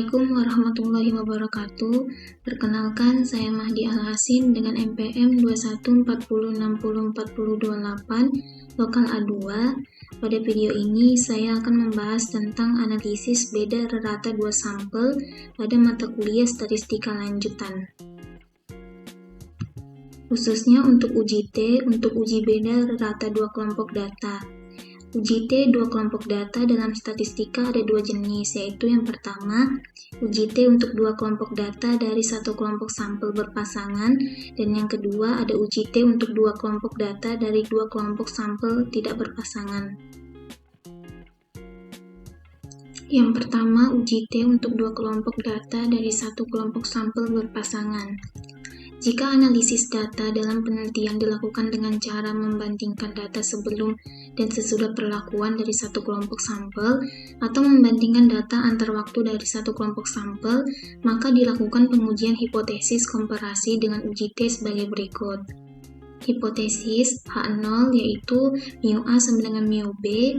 Assalamualaikum warahmatullahi wabarakatuh. Perkenalkan, saya Mahdi Al-Hasin dengan NPM 2140604028 Lokal A2. Pada video ini, saya akan membahas tentang analisis beda rata dua sampel pada mata kuliah statistika lanjutan. Khususnya untuk uji T, untuk uji beda rata dua kelompok data. Uji T dua kelompok data dalam statistika ada dua jenis, yaitu yang pertama, uji T untuk dua kelompok data dari satu kelompok sampel berpasangan, dan yang kedua ada uji T untuk dua kelompok data dari dua kelompok sampel tidak berpasangan. Yang pertama, uji T untuk dua kelompok data dari satu kelompok sampel berpasangan. Jika analisis data dalam penelitian dilakukan dengan cara membandingkan data sebelum dan sesudah perlakuan dari satu kelompok sampel, atau membandingkan data antar waktu dari satu kelompok sampel, maka dilakukan pengujian hipotesis komparasi dengan uji T sebagai berikut. Hipotesis H0 yaitu mu A sama dengan mu B,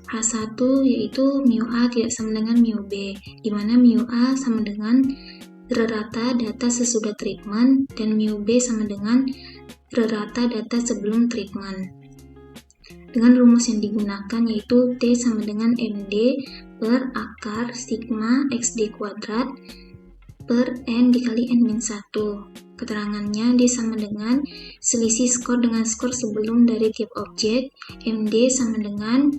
H1 yaitu mu A tidak sama dengan mu B, di mana mu A sama dengan rata data sesudah treatment dan mu B sama dengan rata data sebelum treatment. Dengan rumus yang digunakan yaitu T sama dengan MD per akar sigma XD kuadrat per N dikali N-1. Keterangannya D sama dengan selisih skor dengan skor sebelum dari tiap objek, MD sama dengan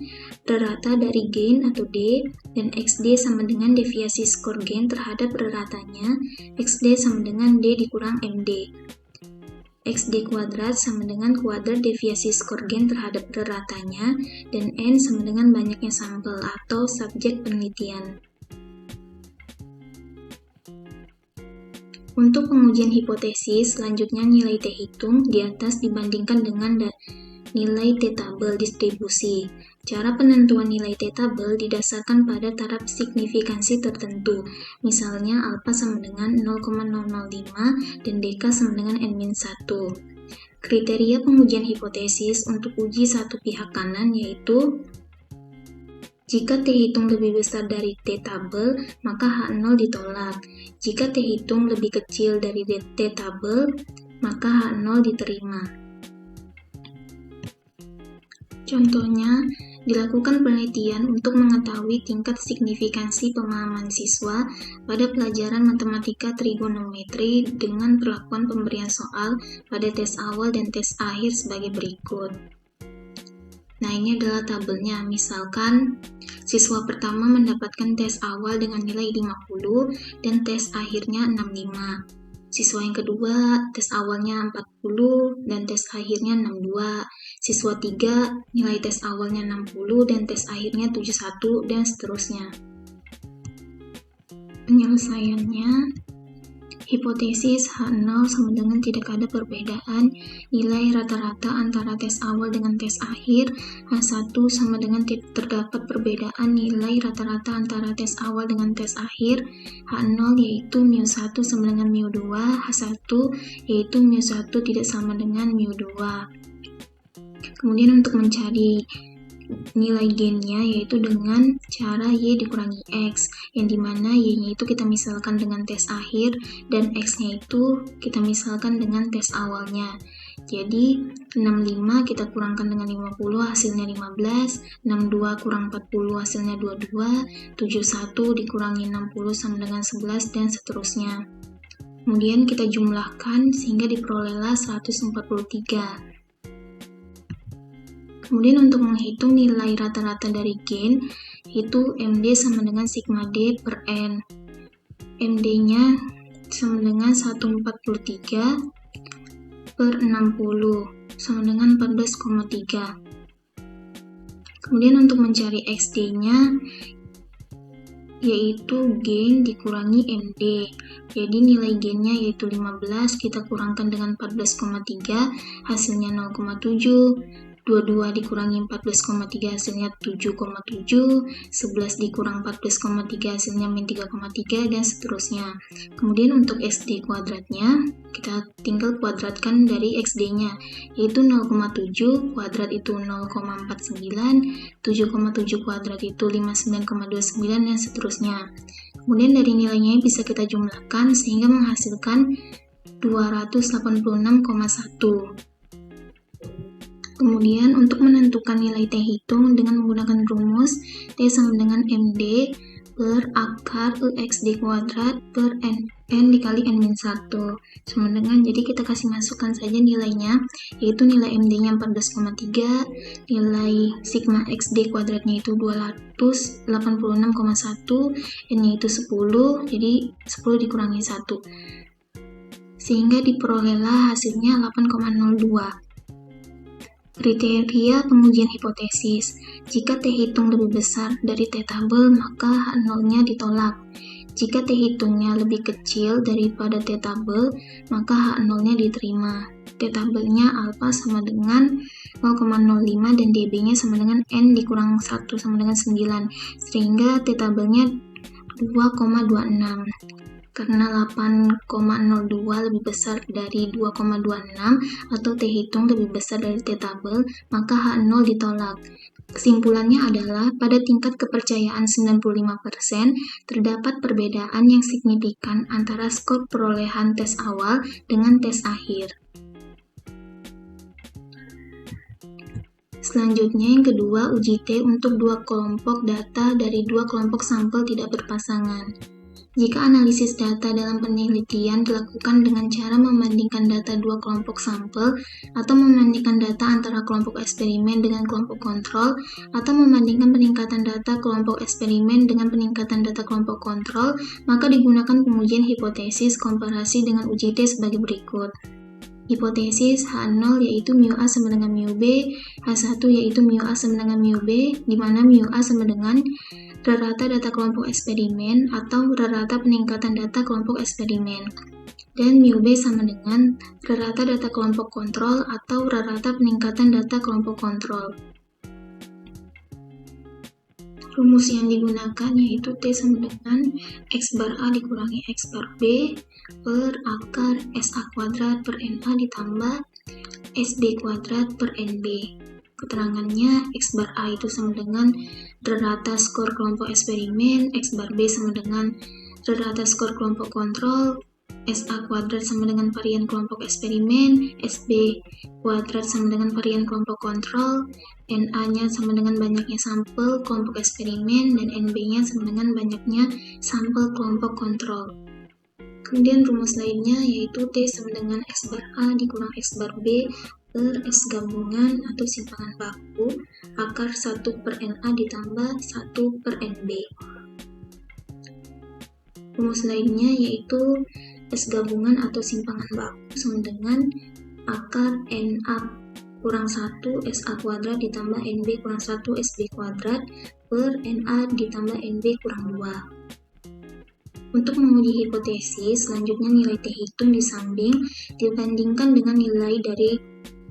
rata dari gain atau D, dan XD sama dengan deviasi skor gain terhadap raratanya, XD sama dengan D dikurang MD. XD kuadrat sama dengan kuadrat deviasi skor gain terhadap raratanya, dan N sama dengan banyaknya sampel atau subjek penelitian. Untuk pengujian hipotesis, selanjutnya nilai T hitung di atas dibandingkan dengan nilai T tabel distribusi. Cara penentuan nilai T tabel didasarkan pada taraf signifikansi tertentu, misalnya alfa sama dengan 0,005 dan dk sama dengan N-1. Kriteria pengujian hipotesis untuk uji satu pihak kanan yaitu jika T hitung lebih besar dari T tabel, maka H0 ditolak. Jika T hitung lebih kecil dari T tabel, maka H0 diterima. Contohnya, dilakukan penelitian untuk mengetahui tingkat signifikansi pemahaman siswa pada pelajaran matematika trigonometri dengan perlakuan pemberian soal pada tes awal dan tes akhir sebagai berikut. Nah, ini adalah tabelnya. Misalkan, siswa pertama mendapatkan tes awal dengan nilai 50 dan tes akhirnya 65. Siswa yang kedua, tes awalnya 40 dan tes akhirnya 62. Siswa 3, nilai tes awalnya 60 dan tes akhirnya 71, dan seterusnya. Penyelesaiannya, hipotesis H0 sama dengan tidak ada perbedaan nilai rata-rata antara tes awal dengan tes akhir. H1 sama dengan terdapat perbedaan nilai rata-rata antara tes awal dengan tes akhir. H0 yaitu mu1 sama dengan mu2, H1 yaitu mu1 tidak sama dengan mu2. Kemudian untuk mencari nilai gainnya yaitu dengan cara Y dikurangi X, yang dimana Y-nya itu kita misalkan dengan tes akhir dan X-nya itu kita misalkan dengan tes awalnya. Jadi 65 kita kurangkan dengan 50 hasilnya 15, 62 kurang 40 hasilnya 22, 71 dikurangi 60 sama dengan 11, dan seterusnya. Kemudian kita jumlahkan sehingga diperolehlah 143. Kemudian untuk menghitung nilai rata-rata dari gain, itu MD sama dengan sigma D per N. MD-nya sama dengan 143 per 60, sama dengan 14,3. Kemudian untuk mencari XD-nya, yaitu gain dikurangi MD. Jadi nilai gainnya yaitu 15, kita kurangkan dengan 14,3, hasilnya 0,7. 22 dikurangi 14,3 hasilnya 7,7, 11 dikurang 14,3 hasilnya min 3,3, dan seterusnya. Kemudian untuk XD kuadratnya, kita tinggal kuadratkan dari XD-nya, yaitu 0,7 kuadrat itu 0,49, 7,7 kuadrat itu 59,29, dan seterusnya. Kemudian dari nilainya bisa kita jumlahkan sehingga menghasilkan 286,1. Kemudian untuk menentukan nilai T hitung dengan menggunakan rumus T sama dengan MD per akar EXD kuadrat per N dikali N-1 sama dengan, jadi kita kasih masukkan saja nilainya, yaitu nilai MD-nya 14,3, nilai sigma XD kuadratnya itu 286,1, N-nya itu 10, jadi 10 dikurangi 1. Sehingga diperolehlah hasilnya 8,02. Kriteria pengujian hipotesis. Jika T hitung lebih besar dari T tabel, maka H0-nya ditolak. Jika T hitungnya lebih kecil daripada T tabel, maka H0-nya diterima. T tabelnya alfa sama dengan 0,05 dan dB-nya sama dengan N dikurang 1 sama dengan 9, sehingga T tabelnya 2,26. Karena 8,02 lebih besar dari 2,26 atau T hitung lebih besar dari T tabel, maka H0 ditolak. Kesimpulannya adalah pada tingkat kepercayaan 95% terdapat perbedaan yang signifikan antara skor perolehan tes awal dengan tes akhir. Selanjutnya yang kedua, uji T untuk dua kelompok data dari dua kelompok sampel tidak berpasangan. Jika analisis data dalam penelitian dilakukan dengan cara membandingkan data dua kelompok sampel, atau membandingkan data antara kelompok eksperimen dengan kelompok kontrol, atau membandingkan peningkatan data kelompok eksperimen dengan peningkatan data kelompok kontrol, maka digunakan pengujian hipotesis komparasi dengan uji T sebagai berikut. Hipotesis H0 yaitu mu A sama dengan mu B, H1 yaitu mu A sama dengan mu B, di mana mu A sama dengan rata data kelompok eksperimen atau rata peningkatan data kelompok eksperimen, dan mu B sama dengan rata data kelompok kontrol atau rata peningkatan data kelompok kontrol. Rumus yang digunakan yaitu T sama dengan X bar A dikurangi X bar B per akar SA kuadrat per NA ditambah SB kuadrat per NB. Keterangannya, X bar A itu sama dengan rata skor kelompok eksperimen, X bar B sama dengan rata skor kelompok kontrol, SA kuadrat sama dengan varian kelompok eksperimen, SB kuadrat sama dengan varian kelompok kontrol, NA-nya sama dengan banyaknya sampel kelompok eksperimen, dan NB-nya sama dengan banyaknya sampel kelompok kontrol. Kemudian rumus lainnya yaitu T sama dengan X bar A dikurang X bar B per S gabungan atau simpangan baku akar 1 per NA ditambah 1 per NB. Rumus lainnya yaitu S gabungan atau simpangan baku sama dengan akar NA kurang 1 SA kuadrat ditambah NB kurang 1 SB kuadrat per NA ditambah NB kurang 2. Untuk menguji hipotesis, selanjutnya nilai T hitung disamping dibandingkan dengan nilai dari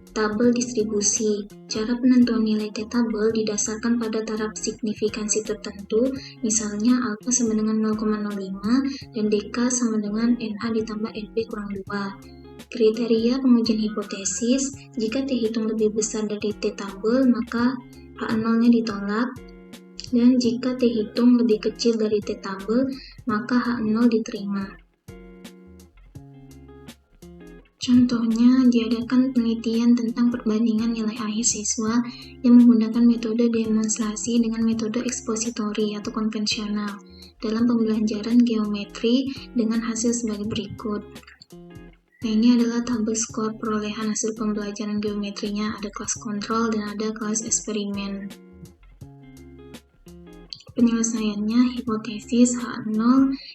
tabel distribusi. Cara penentuan nilai T tabel didasarkan pada taraf signifikansi tertentu, misalnya alfa sama dengan 0,05 dan dk sama dengan NA ditambah NB kurang 2. Kriteria pengujian hipotesis, jika T hitung lebih besar dari T tabel, maka H0-nya ditolak, dan jika T hitung lebih kecil dari T tabel, maka H0 diterima. Contohnya, diadakan penelitian tentang perbandingan nilai akhir siswa yang menggunakan metode demonstrasi dengan metode ekspositori atau konvensional dalam pembelajaran geometri dengan hasil sebagai berikut. Nah, ini adalah tabel skor perolehan hasil pembelajaran geometrinya, ada kelas kontrol dan ada kelas eksperimen. Penyelesaiannya, hipotesis H0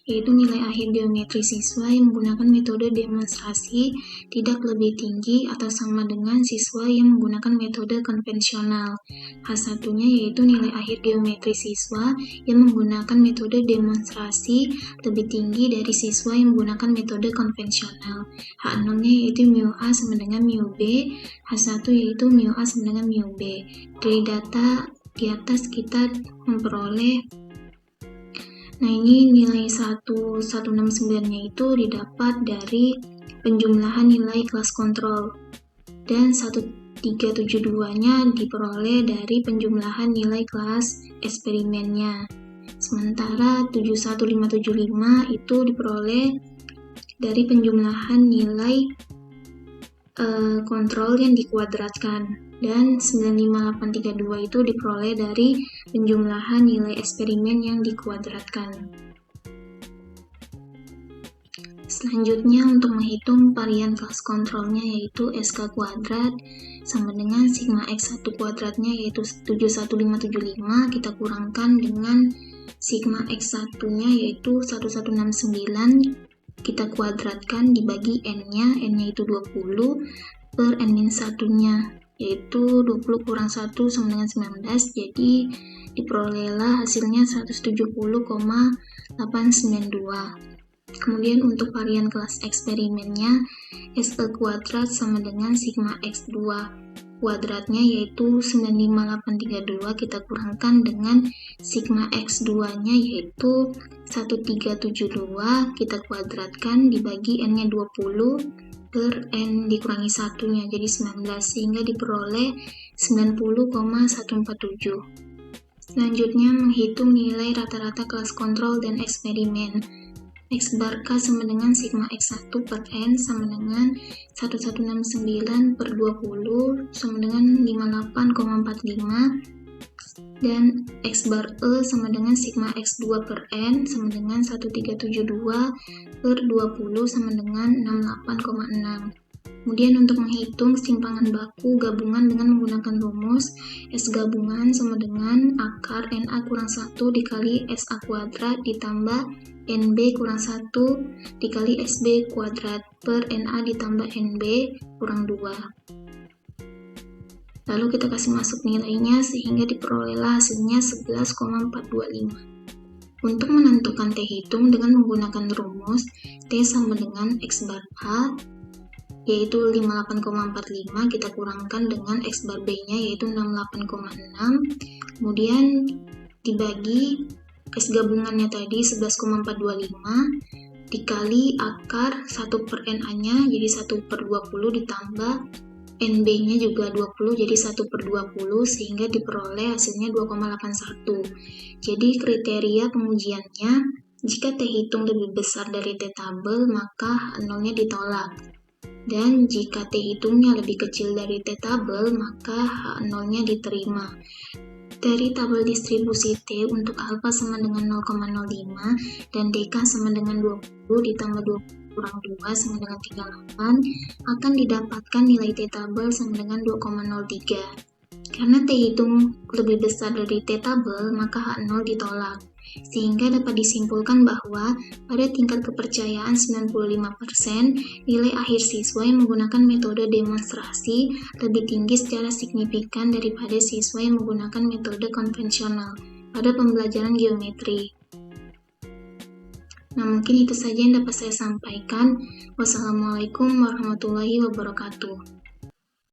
yaitu nilai akhir geometri siswa yang menggunakan metode demonstrasi tidak lebih tinggi atau sama dengan siswa yang menggunakan metode konvensional. H1-nya yaitu nilai akhir geometri siswa yang menggunakan metode demonstrasi lebih tinggi dari siswa yang menggunakan metode konvensional. H0-nya yaitu mu A sama dengan mu B, H1 yaitu mu A sama dengan mu B. Dari data di atas kita memperoleh, nah ini nilai 169-nya itu didapat dari penjumlahan nilai kelas kontrol, dan 1372-nya diperoleh dari penjumlahan nilai kelas eksperimennya. Sementara 71575 itu diperoleh dari penjumlahan nilai kontrol yang dikuadratkan, dan 95832 itu diperoleh dari penjumlahan nilai eksperimen yang dikuadratkan. Selanjutnya untuk menghitung varian kelas kontrolnya yaitu SK kuadrat sama dengan sigma X1 kuadratnya yaitu 71575 kita kurangkan dengan sigma X1 nya yaitu 1169 kita kuadratkan dibagi n-nya itu 20 per n-1 nya yaitu 20 kurang 1 sama dengan 19, jadi diperolehlah hasilnya 170,892. Kemudian untuk varian kelas eksperimennya, SE kuadrat sama dengan sigma X2 kuadratnya yaitu 95832 kita kurangkan dengan sigma X2 nya yaitu 1372 kita kuadratkan dibagi n nya 20 per n dikurangi 1 nya jadi 19 sehingga diperoleh 90,147. Selanjutnya menghitung nilai rata-rata kelas kontrol dan eksperimen. X bar K sama dengan sigma X1 per N sama dengan 1169 per 20 sama dengan 58,45 dan X bar E sama dengan sigma X2 per N sama dengan 1372 per 20 sama dengan 68,6. Kemudian untuk menghitung simpangan baku gabungan dengan menggunakan rumus S gabungan sama dengan akar NA kurang 1 dikali SA kuadrat ditambah NB kurang 1 dikali SB kuadrat per NA ditambah NB kurang 2. Lalu kita kasih masuk nilainya sehingga diperolehlah hasilnya 11,425. Untuk menentukan T hitung dengan menggunakan rumus T sama dengan X bar A yaitu 58,45 kita kurangkan dengan X bar B nya yaitu 68,6 kemudian dibagi S gabungannya tadi 11,425 dikali akar 1 per NA nya jadi 1 per 20 ditambah NB nya juga 20 jadi 1 per 20 sehingga diperoleh hasilnya 2,81. Jadi kriteria pengujiannya jika T hitung lebih besar dari T tabel maka H0 nya ditolak. Dan jika T hitungnya lebih kecil dari T tabel, maka H0-nya diterima. Dari tabel distribusi T untuk alfa sama dengan 0,05 dan DK sama dengan 20 ditambah 20 kurang 2 sama dengan 38 akan didapatkan nilai T tabel sama dengan 2,03. Karena T hitung lebih besar dari T tabel, maka H0 ditolak. Sehingga dapat disimpulkan bahwa pada tingkat kepercayaan 95%, nilai akhir siswa yang menggunakan metode demonstrasi lebih tinggi secara signifikan daripada siswa yang menggunakan metode konvensional pada pembelajaran geometri. Nah, mungkin itu saja yang dapat saya sampaikan. Wassalamualaikum warahmatullahi wabarakatuh.